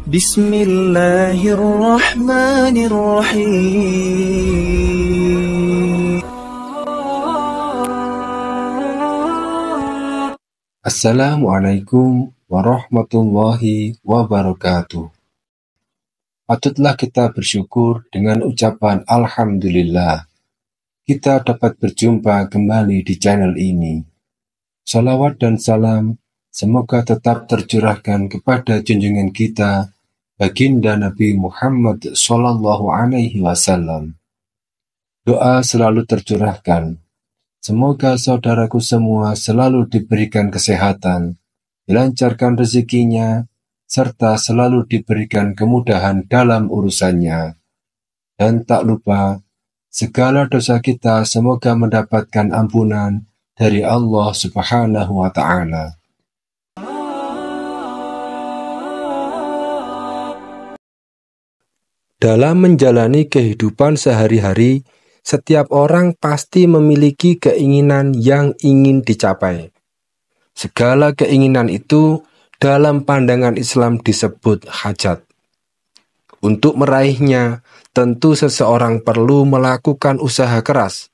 Bismillahirrahmanirrahim. Assalamualaikum warahmatullahi wabarakatuh. Patutlah kita bersyukur dengan ucapan Alhamdulillah. Kita dapat berjumpa kembali di channel ini. Salawat dan salam semoga tetap tercurahkan kepada junjungan kita, Baginda Nabi Muhammad SAW. Doa selalu tercurahkan. Semoga saudaraku semua selalu diberikan kesehatan, dilancarkan rezekinya, serta selalu diberikan kemudahan dalam urusannya. Dan tak lupa, segala dosa kita semoga mendapatkan ampunan dari Allah Subhanahu wa Ta'ala. Dalam menjalani kehidupan sehari-hari, setiap orang pasti memiliki keinginan yang ingin dicapai. Segala keinginan itu dalam pandangan Islam disebut hajat. Untuk meraihnya, tentu seseorang perlu melakukan usaha keras.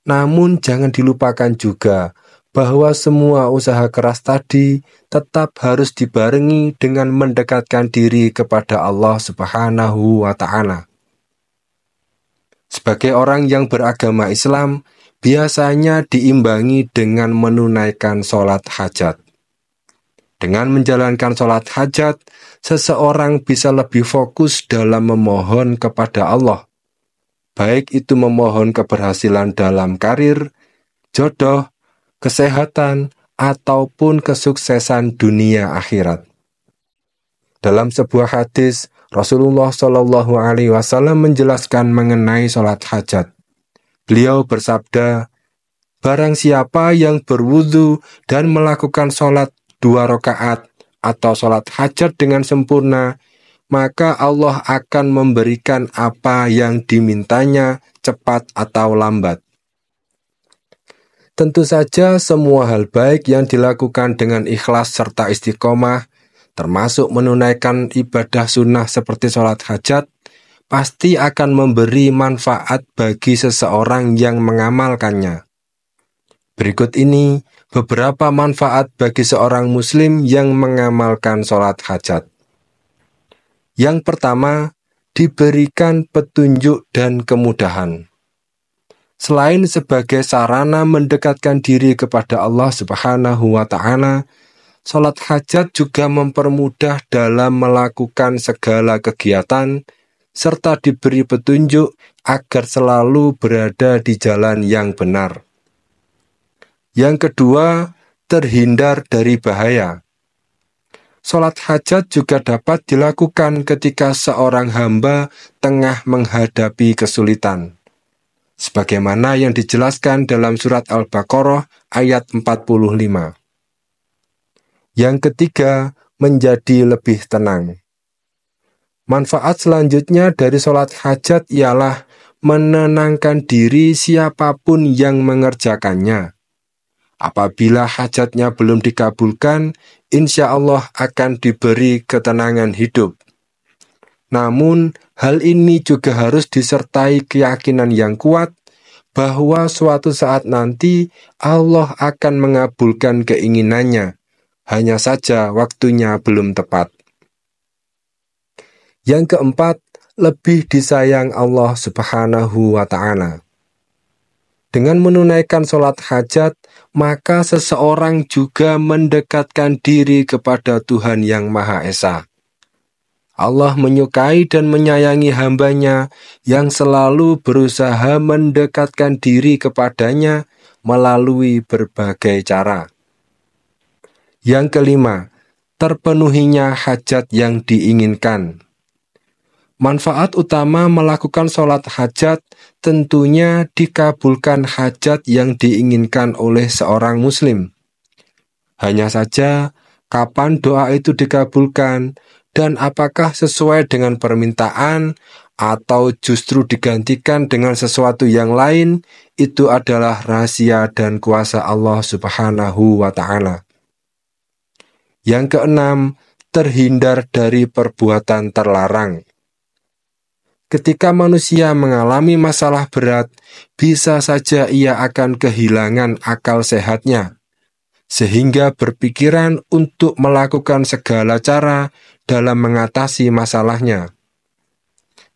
Namun jangan dilupakan juga bahwa semua usaha keras tadi tetap harus dibarengi dengan mendekatkan diri kepada Allah Subhanahu wa Ta'ala. Sebagai orang yang beragama Islam, biasanya diimbangi dengan menunaikan sholat hajat. Dengan menjalankan sholat hajat, seseorang bisa lebih fokus dalam memohon kepada Allah. Baik itu memohon keberhasilan dalam karir, jodoh, kesehatan, ataupun kesuksesan dunia akhirat. Dalam sebuah hadis, Rasulullah SAW menjelaskan mengenai sholat hajat. Beliau bersabda, barang siapa yang berwudu dan melakukan sholat 2 rakaat atau sholat hajat dengan sempurna, maka Allah akan memberikan apa yang dimintanya cepat atau lambat. Tentu saja semua hal baik yang dilakukan dengan ikhlas serta istiqomah, termasuk menunaikan ibadah sunnah seperti sholat hajat, pasti akan memberi manfaat bagi seseorang yang mengamalkannya. Berikut ini beberapa manfaat bagi seorang muslim yang mengamalkan sholat hajat. Yang pertama, diberikan petunjuk dan kemudahan. Selain sebagai sarana mendekatkan diri kepada Allah Subhanahu wa Ta'ala, sholat hajat juga mempermudah dalam melakukan segala kegiatan, serta diberi petunjuk agar selalu berada di jalan yang benar. Yang kedua, terhindar dari bahaya. Sholat hajat juga dapat dilakukan ketika seorang hamba tengah menghadapi kesulitan. Sebagaimana yang dijelaskan dalam surat Al-Baqarah ayat 45. Yang ketiga, menjadi lebih tenang. Manfaat selanjutnya dari sholat hajat ialah menenangkan diri siapapun yang mengerjakannya. Apabila hajatnya belum dikabulkan, insya Allah akan diberi ketenangan hidup. Namun, hal ini juga harus disertai keyakinan yang kuat bahwa suatu saat nanti Allah akan mengabulkan keinginannya. Hanya saja waktunya belum tepat. Yang keempat, lebih disayang Allah Subhanahu wa Ta'ala. Dengan menunaikan sholat hajat, maka seseorang juga mendekatkan diri kepada Tuhan yang Maha Esa. Allah menyukai dan menyayangi hambanya yang selalu berusaha mendekatkan diri kepadanya melalui berbagai cara. Yang kelima, terpenuhinya hajat yang diinginkan. Manfaat utama melakukan sholat hajat tentunya dikabulkan hajat yang diinginkan oleh seorang muslim. Hanya saja, kapan doa itu dikabulkan dan apakah sesuai dengan permintaan atau justru digantikan dengan sesuatu yang lain, itu adalah rahasia dan kuasa Allah Subhanahu wa Ta'ala. Yang keenam, terhindar dari perbuatan terlarang. Ketika manusia mengalami masalah berat, bisa saja ia akan kehilangan akal sehatnya, sehingga berpikiran untuk melakukan segala cara dalam mengatasi masalahnya.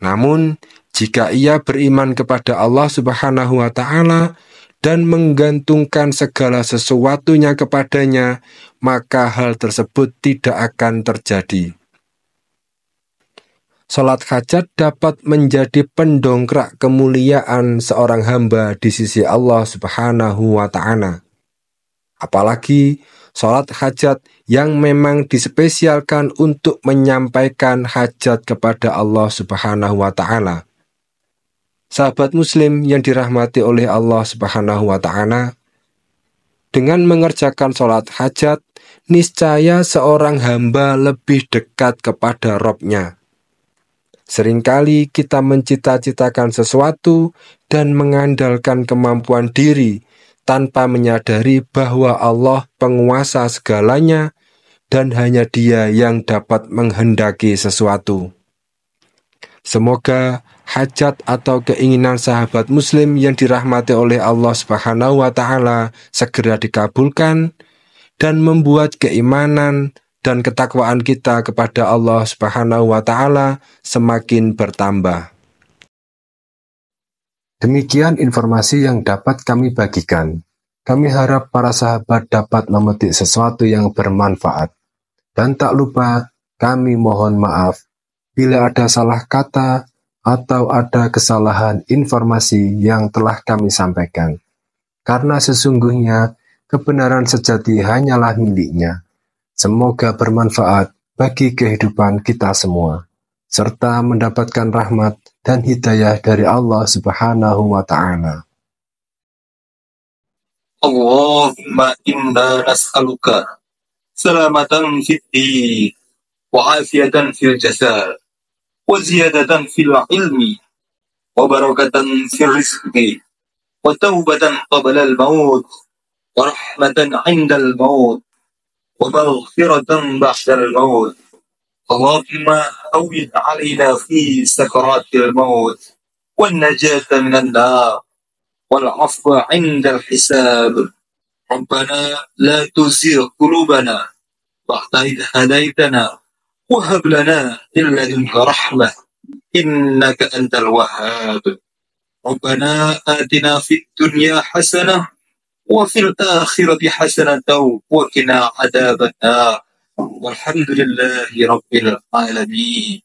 Namun, jika ia beriman kepada Allah Subhanahu wa Ta'ala dan menggantungkan segala sesuatunya kepadanya, maka hal tersebut tidak akan terjadi. Salat hajat dapat menjadi pendongkrak kemuliaan seorang hamba di sisi Allah Subhanahu wa Ta'ala. Apalagi salat hajat yang memang dispesialkan untuk menyampaikan hajat kepada Allah Subhanahu wa Ta'ala. Sahabat muslim yang dirahmati oleh Allah Subhanahu wa Ta'ala, dengan mengerjakan salat hajat, niscaya seorang hamba lebih dekat kepada Rabb-Nya. Seringkali kita mencita-citakan sesuatu dan mengandalkan kemampuan diri tanpa menyadari bahwa Allah penguasa segalanya dan hanya Dia yang dapat menghendaki sesuatu. Semoga hajat atau keinginan sahabat muslim yang dirahmati oleh Allah Subhanahu wa Ta'ala segera dikabulkan dan membuat keimanan dan ketakwaan kita kepada Allah Subhanahu wa Ta'ala semakin bertambah. Demikian informasi yang dapat kami bagikan. Kami harap para sahabat dapat memetik sesuatu yang bermanfaat. Dan tak lupa, kami mohon maaf bila ada salah kata atau ada kesalahan informasi yang telah kami sampaikan. Karena sesungguhnya kebenaran sejati hanyalah miliknya. Semoga bermanfaat bagi kehidupan kita semua, serta mendapatkan rahmat dan hidayah dari Allah Subhanahu wa Ta'ala. Allahumma inna nas'aluka salamatan fid din wa afiyatan fil jasad wa ziyadatan fil ilmi wa barakatan fil rizqi wa taubatan qabla al-maut wa rahmatan 'inda al-maut ومغفرة بعد الموت اللهم هون علينا في سكرات الموت والنجاة من النار والعفو عند الحساب ربنا لا تزغ قلوبنا بعد إذ هديتنا وهب لنا من لدنك رحمة إنك أنت الوهاب ربنا آتنا في الدنيا حسنة وفي الآخرة حسنة وقنا عذاب النار والحمد لله رب العالمين.